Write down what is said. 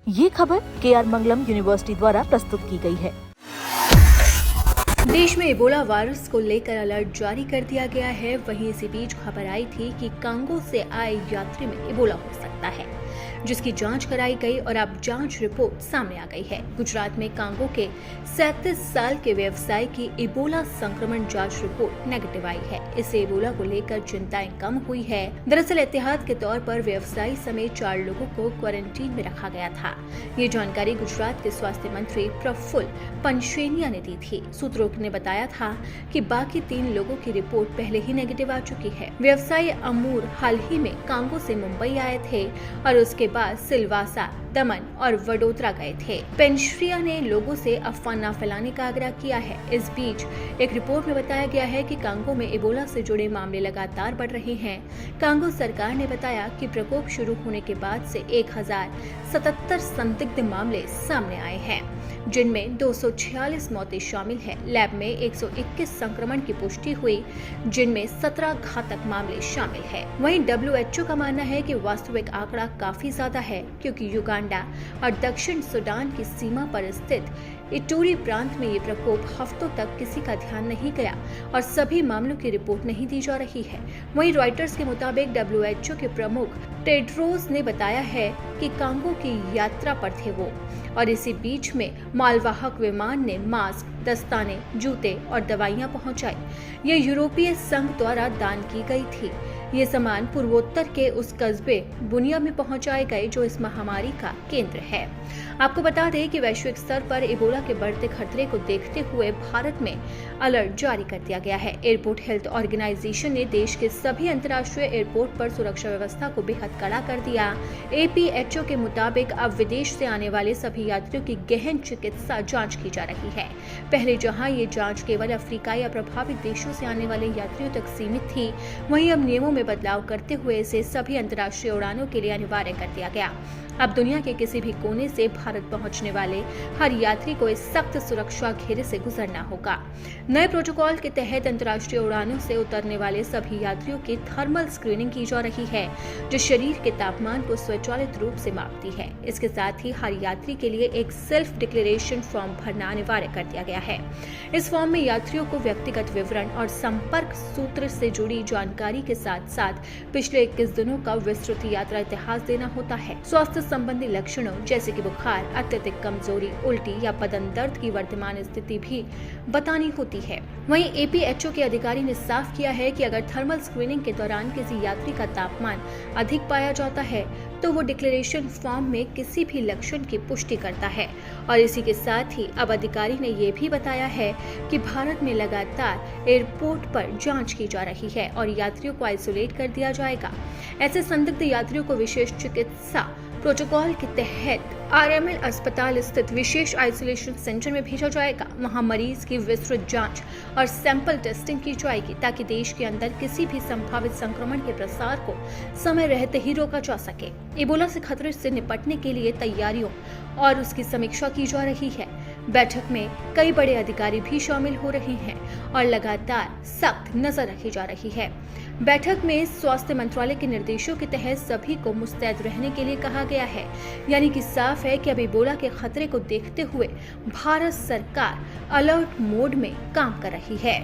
ये खबर KR मंगलम university द्वारा प्रस्तुत की गई है। देश में इबोला वायरस को लेकर अलर्ट जारी कर दिया गया है। वहीं इसी बीच खबर आई थी कि कांगो से आए यात्री में इबोला हो सकता है, जिसकी जांच कराई गई और अब जांच रिपोर्ट सामने आ गई है। गुजरात में कांगो के 37 साल के व्यवसायी की इबोला संक्रमण जांच रिपोर्ट नेगेटिव आई है। इससे इबोला को लेकर चिंताएं कम हुई है। दरअसल एहतियात के तौर पर व्यवसायी समेत 4 लोगों को क्वारंटीन में रखा गया था। ये जानकारी गुजरात के स्वास्थ्य मंत्री प्रफुल्ल पंचेनिया ने दी थी। सूत्रों ने बताया था कि बाकी 3 लोगों की रिपोर्ट पहले ही नेगेटिव आ चुकी है। व्यवसायी अमूर हाल ही में कांगो से मुंबई आए थे और उसके बाद सिलवासा, दमन और वडोदरा गए थे। पेंश्रिया ने लोगों से अफवाह न फैलाने का आग्रह किया है। इस बीच एक रिपोर्ट में बताया गया है कि कांगो में इबोला से जुड़े मामले लगातार बढ़ रहे हैं। कांगो सरकार ने बताया कि प्रकोप शुरू होने के बाद से 1077 संदिग्ध मामले सामने आए हैं, जिनमें 246 मौतें शामिल हैं। लैब में 121 संक्रमण की पुष्टि हुई, जिनमें 17 घातक मामले शामिल हैं। वहीं WHO का मानना है कि वास्तविक आंकड़ा काफी ज्यादा है, क्योंकि युगांडा और दक्षिण सूडान की सीमा पर स्थित इटूरी प्रांत में ये प्रकोप हफ्तों तक किसी का ध्यान नहीं गया और सभी मामलों की रिपोर्ट नहीं दी जा रही है। वहीं रॉयटर्स के मुताबिक WHO के प्रमुख टेड्रोस ने बताया है कि कांगो की यात्रा पर थे वो, और इसी बीच में मालवाहक विमान ने मास्क, दस्ताने, जूते और दवाइयां पहुंचाई। ये यूरोपीय संघ द्वारा दान की गई थी। ये सामान पूर्वोत्तर के उस कस्बे बुनिया में पहुंचाए गए जो इस महामारी का केंद्र है। आपको बता दें कि वैश्विक स्तर पर इबोला के बढ़ते खतरे को देखते हुए भारत में अलर्ट जारी कर दिया गया है। एयरपोर्ट हेल्थ ऑर्गेनाइजेशन ने देश के सभी अंतर्राष्ट्रीय एयरपोर्ट पर सुरक्षा व्यवस्था को बेहद कड़ा कर दिया। APHO के मुताबिक अब विदेश से आने वाले सभी यात्रियों की गहन चिकित्सा जांच की जा रही है। पहले जहां ये जांच केवल अफ्रीका या प्रभावित देशों से आने वाले यात्रियों तक सीमित थी, वहीं अब नियमों में बदलाव करते हुए इसे सभी अंतर्राष्ट्रीय उड़ानों के लिए अनिवार्य कर दिया गया। अब दुनिया के किसी भी कोने से भारत पहुंचने वाले हर यात्री को इस सख्त सुरक्षा घेरे से गुजरना होगा। नए प्रोटोकॉल के तहत अंतर्राष्ट्रीय उड़ानों से उतरने वाले सभी यात्रियों की थर्मल स्क्रीनिंग की जा रही है, जो शरीर के तापमान को स्वचालित रूप से मापती है। इसके साथ ही हर यात्री के लिए एक सेल्फ डिक्लेरेशन फॉर्म भरना अनिवार्य कर दिया गया है। इस फॉर्म में यात्रियों को व्यक्तिगत विवरण और संपर्क सूत्र से जुड़ी जानकारी के साथ साथ पिछले 21 दिनों का विस्तृत यात्रा इतिहास देना होता है। स्वास्थ्य संबंधी लक्षणों जैसे कि बुखार, अत्यधिक कमजोरी, उल्टी या बदन दर्द की वर्तमान स्थिति भी बतानी होती है। वहीं APHO के अधिकारी ने साफ किया है कि अगर थर्मल स्क्रीनिंग के दौरान किसी यात्री का तापमान अधिक पाया जाता है तो वो डिक्लेरेशन फॉर्म में किसी भी लक्षण की पुष्टि करता है। और इसी के साथ ही अब अधिकारी ने ये भी बताया है कि भारत में लगातार एयरपोर्ट पर जांच की जा रही है और यात्रियों को आइसोलेट कर दिया जाएगा। ऐसे संदिग्ध यात्रियों को विशेष चिकित्सा प्रोटोकॉल के तहत RML अस्पताल स्थित विशेष आइसोलेशन सेंटर में भेजा जाएगा। वहां मरीज की विस्तृत जांच और सैंपल टेस्टिंग की जाएगी, ताकि देश के अंदर किसी भी संभावित संक्रमण के प्रसार को समय रहते ही रोका जा सके। इबोला से खतरे से निपटने के लिए तैयारियों और उसकी समीक्षा की जा रही है। बैठक में कई बड़े अधिकारी भी शामिल हो रहे हैं और लगातार सख्त नजर रखी जा रही है। बैठक में स्वास्थ्य मंत्रालय के निर्देशों के तहत सभी को मुस्तैद रहने के लिए कहा गया है। यानी कि साफ है कि अब इबोला के खतरे को देखते हुए भारत सरकार अलर्ट मोड में काम कर रही है।